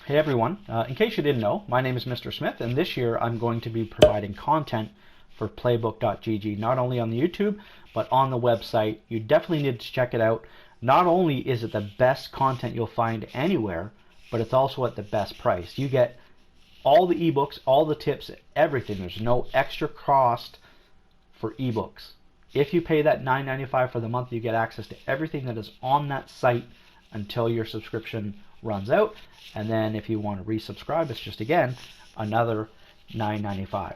Hey everyone, in case you didn't know, my name is Mr. Smith, and this year I'm going to be providing content for playbook.gg, not only on the YouTube, but on the website. You definitely need to check it out. Not only is it the best content you'll find anywhere, but it's also at the best price. You get all the ebooks, all the tips, everything. There's no extra cost for ebooks. If you pay that $9.95 for the month, you get access to everything that is on that site until your subscription runs out. And then if you want to resubscribe, it's just, again, another $9.95.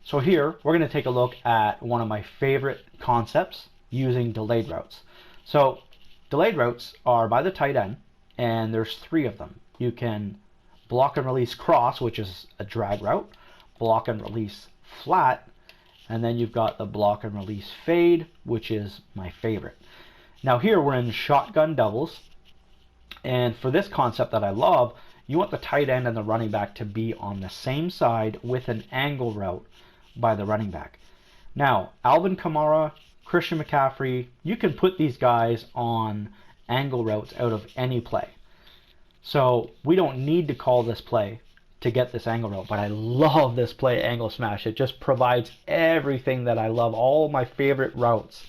So here, we're going to take a look at one of my favorite concepts, using delayed routes. So delayed routes are by the tight end, and there's three of them. You can block and release cross, which is a drag route, block and release flat, and then you've got the block and release fade, which is my favorite. Now here we're in shotgun doubles, and for this concept that I love, you want the tight end and the running back to be on the same side with an angle route by the running back. Now, Alvin Kamara, Christian McCaffrey, you can put these guys on angle routes out of any play. So we don't need to call this play to get this angle route, but I love this play, angle smash. It just provides everything that I love, all my favorite routes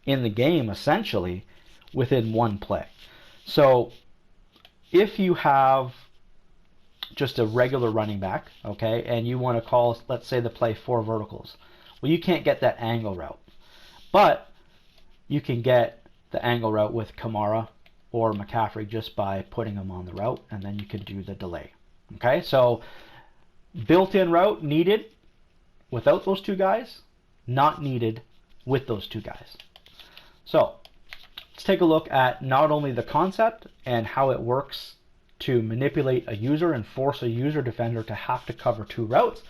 in the game, essentially, within one play. So if you have just a regular running back, okay, and you want to call, let's say, the play 4 verticals, well, you can't get that angle route, but you can get the angle route with Kamara or McCaffrey just by putting them on the route, and then you can do the delay. Okay, so built-in route needed without those two guys, not needed with those two guys. So let's take a look at not only the concept and how it works to manipulate a user and force a user defender to have to cover 2 routes,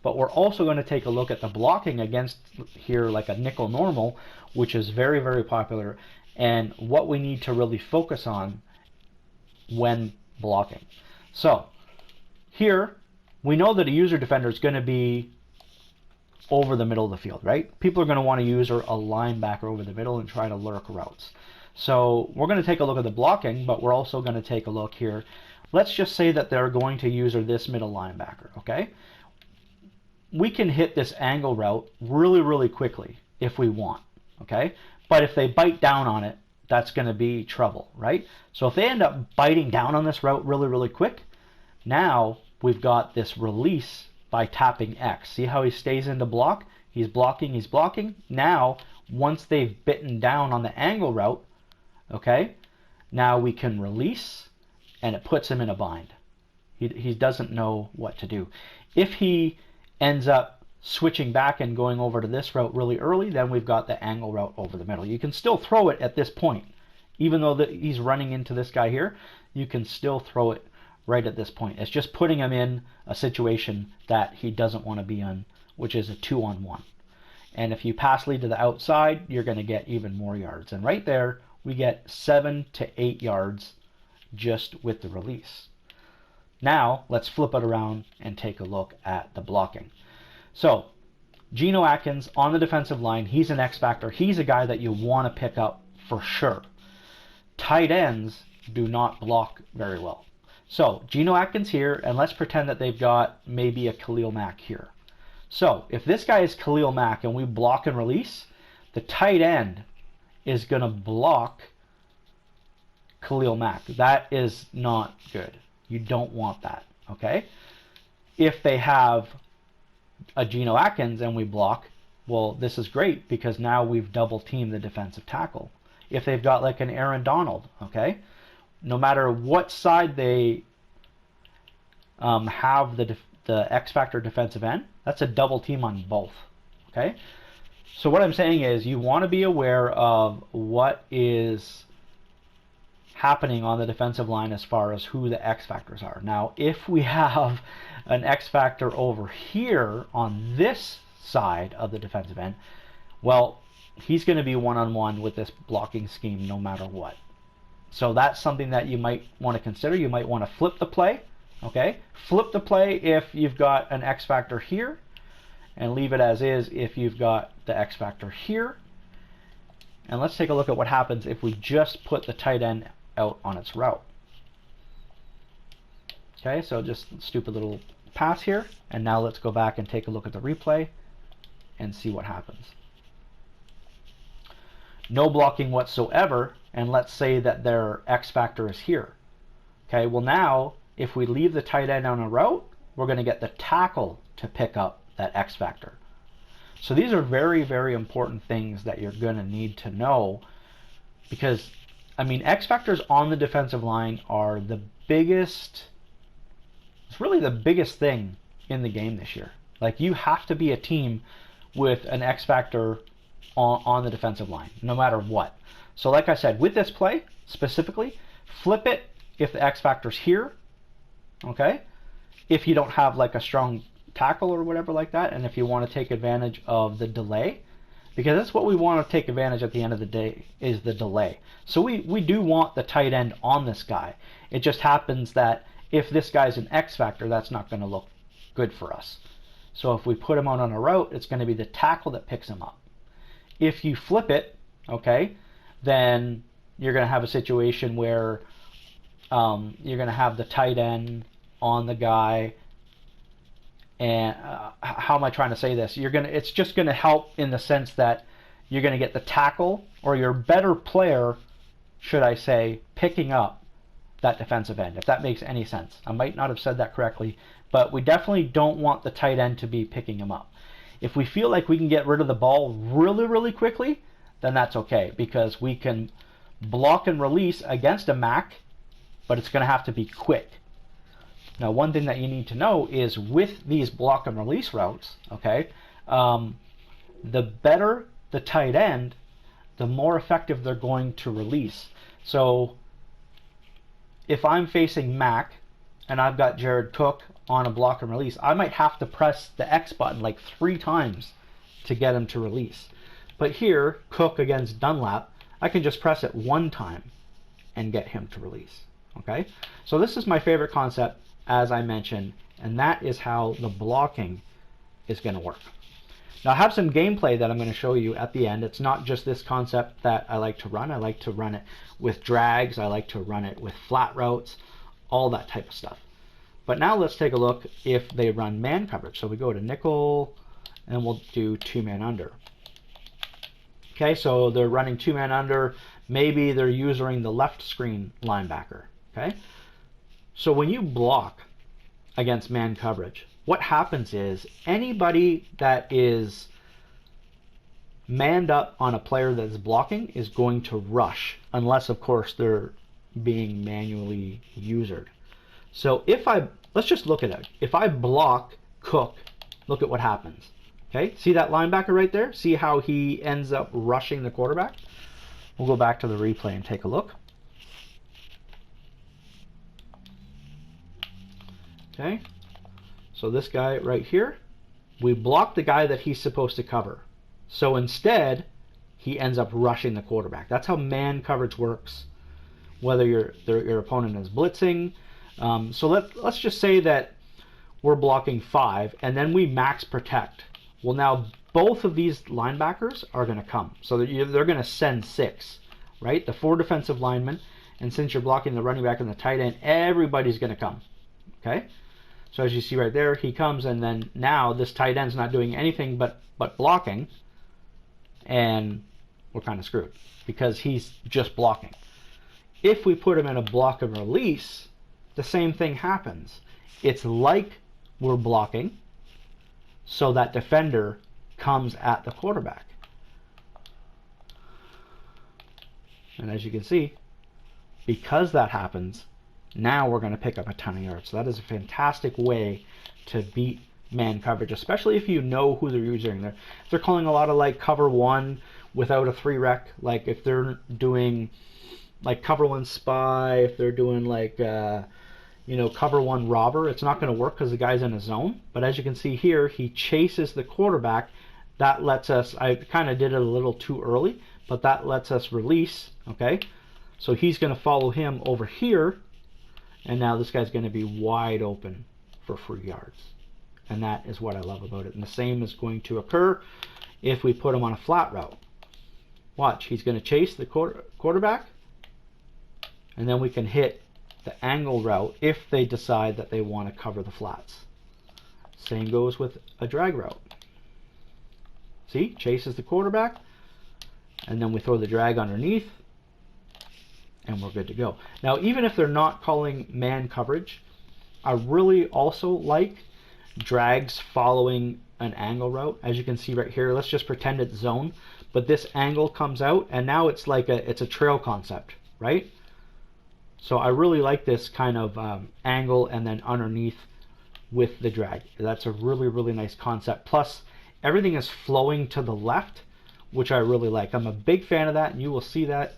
but we're also going to take a look at the blocking against here, like a nickel normal, which is very, very popular, and what we need to really focus on when blocking. So here we know that a user defender is going to be over the middle of the field, right? People are going to want to use a linebacker over the middle and try to lurk routes. So we're going to take a look at the blocking, but we're also going to take a look here. Let's just say that they're going to use this middle linebacker, okay? We can hit this angle route really, really quickly if we want, okay? But if they bite down on it, that's going to be trouble, right? So if they end up biting down on this route really, really quick, now we've got this release by tapping X. See how he stays into block? He's blocking, he's blocking. Now, once they've bitten down on the angle route, okay, now we can release, and it puts him in a bind. He doesn't know what to do. If he ends up switching back and going over to this route really early, then we've got the angle route over the middle. You can still throw it at this point. Even though he's running into this guy here, you can still throw it right at this point. It's just putting him in a situation that he doesn't want to be in, which is a 2-on-1. And if you pass lead to the outside, you're going to get even more yards. And right there, we get 7 to 8 yards just with the release. Now, let's flip it around and take a look at the blocking. So, Geno Atkins on the defensive line, he's an X factor. He's a guy that you want to pick up for sure. Tight ends do not block very well. So, Geno Atkins here, and let's pretend that they've got maybe a Khalil Mack here. So, if this guy is Khalil Mack and we block and release, the tight end is going to block Khalil Mack. That is not good. You don't want that, okay? If they have a Geno Atkins and we block, well, this is great because now we've double teamed the defensive tackle. If they've got like an Aaron Donald, okay, no matter what side they have the X factor defensive end, that's a double team on both, okay? So what I'm saying is you want to be aware of what is happening on the defensive line as far as who the X factors are. Now, if we have an X factor over here on this side of the defensive end, well, he's going to be one-on-one with this blocking scheme no matter what. So that's something that you might want to consider. You might want to flip the play, okay? Flip the play if you've got an X factor here, and leave it as is if you've got the X factor here. And let's take a look at what happens if we just put the tight end out on its route. Okay, so just stupid little pass here. And now let's go back and take a look at the replay and see what happens. No blocking whatsoever, and let's say that their X factor is here. Okay, well now, if we leave the tight end on a route, we're going to get the tackle to pick up that X factor. So these are very, very important things that you're going to need to know, because, I mean, X factors on the defensive line are the biggest, it's really the biggest thing in the game this year. Like, you have to be a team with an X factor on the defensive line, no matter what. So like I said, with this play specifically, flip it if the X factor's here, okay? If you don't have like a strong tackle or whatever like that, and if you want to take advantage of the delay, because that's what we want to take advantage at the end of the day, is the delay. So we do want the tight end on this guy. It just happens that if this guy's an X factor, that's not going to look good for us. So if we put him on a route, it's going to be the tackle that picks him up. If you flip it, okay, then you're going to have a situation where you're going to have the tight end on the guy. And how am I trying to say this? It's just going to help in the sense that you're going to get the tackle, or your better player, should I say, picking up that defensive end, if that makes any sense. I might not have said that correctly, but we definitely don't want the tight end to be picking him up. If we feel like we can get rid of the ball really, really quickly, then that's okay, because we can block and release against a Mac, but it's going to have to be quick. Now, one thing that you need to know is with these block and release routes, okay, the better the tight end, the more effective they're going to release. So if I'm facing Mac and I've got Jared Cook on a block and release, I might have to press the X button like 3 times to get him to release. But here, Cook against Dunlap, I can just press it 1 time and get him to release. Okay, so this is my favorite concept, as I mentioned, and that is how the blocking is going to work. Now I have some gameplay that I'm going to show you at the end. It's not just this concept that I like to run. I like to run it with drags. I like to run it with flat routes, all that type of stuff. But now let's take a look if they run man coverage. So we go to nickel, and we'll do 2-man under. Okay, so they're running 2-man under. Maybe they're using the left screen linebacker. Okay, so when you block against man coverage, what happens is anybody that is manned up on a player that's blocking is going to rush, unless of course they're being manually usered. So let's just look at it. If I block Cook, look at what happens. Okay, see that linebacker right there? See how he ends up rushing the quarterback? We'll go back to the replay and take a look. Okay, so this guy right here, we blocked the guy that he's supposed to cover. So instead, he ends up rushing the quarterback. That's how man coverage works, whether your opponent is blitzing. So let's just say that we're blocking 5, and then we max protect. Well, now both of these linebackers are going to come. So they're going to send 6, right? The 4 defensive linemen, and since you're blocking the running back and the tight end, everybody's going to come. Okay? So as you see right there, he comes, and then now this tight end's not doing anything but blocking, and we're kind of screwed because he's just blocking. If we put him in a block and release, the same thing happens. It's like we're blocking, so that defender comes at the quarterback. And as you can see, because that happens, now we're going to pick up a ton of yards. So that is a fantastic way to beat man coverage, especially if you know who they're using. If they're calling a lot of like cover 1 without a 3-rec, like if they're doing like cover 1 spy, if they're doing like cover 1 robber, it's not going to work because the guy's in a zone. But as you can see here, he chases the quarterback. That lets us, I kind of did it a little too early, but that lets us release. Okay, so he's going to follow him over here, and now this guy's going to be wide open for 3 yards. And that is what I love about it. And the same is going to occur if we put him on a flat route. Watch, he's going to chase the quarterback, and then we can hit the angle route if they decide that they want to cover the flats. Same goes with a drag route. See, chases the quarterback, and then we throw the drag underneath, and we're good to go. Now, even if they're not calling man coverage, I really also like drags following an angle route. As you can see right here, let's just pretend it's zone, but this angle comes out, and now it's like it's a trail concept, right? So I really like this kind of angle and then underneath with the drag. That's a really, really nice concept. Plus, everything is flowing to the left, which I really like. I'm a big fan of that, and you will see that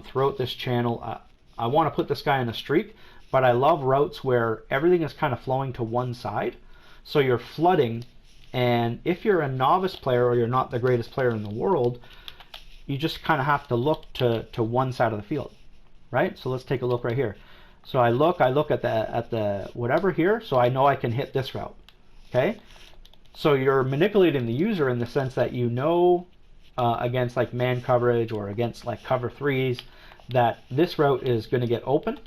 throughout this channel. I want to put this guy in a streak, but I love routes where everything is kind of flowing to one side. So you're flooding, and if you're a novice player or you're not the greatest player in the world, you just kind of have to look to one side of the field, right? So let's take a look right here. So I look at the whatever here, so I know I can hit this route, okay? So you're manipulating the user in the sense that you know against like man coverage or against like cover threes that this route is going to get open,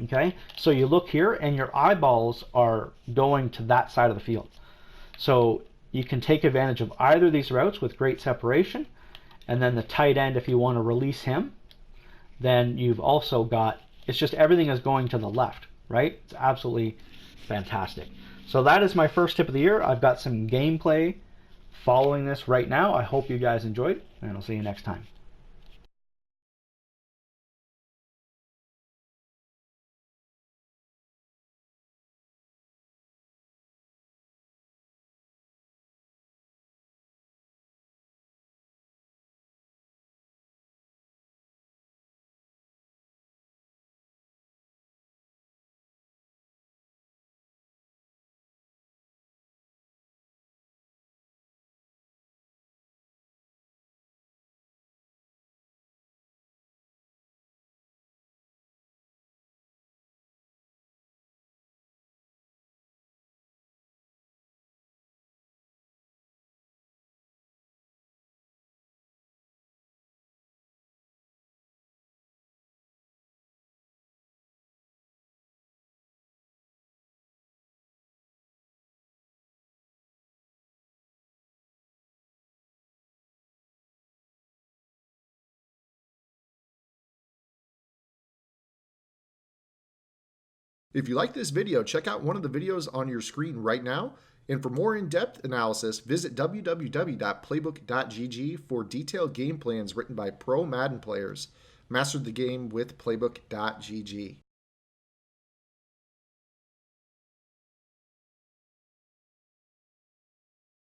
okay? So you look here and your eyeballs are going to that side of the field. So you can take advantage of either of these routes with great separation, and then the tight end, if you want to release him, then you've also got, it's just everything is going to the left, right? It's absolutely fantastic. So that is my first tip of the year. I've got some gameplay following this right now. I hope you guys enjoyed, and I'll see you next time. If you like this video, check out one of the videos on your screen right now. And for more in-depth analysis, visit www.playbook.gg for detailed game plans written by pro Madden players. Master the game with playbook.gg.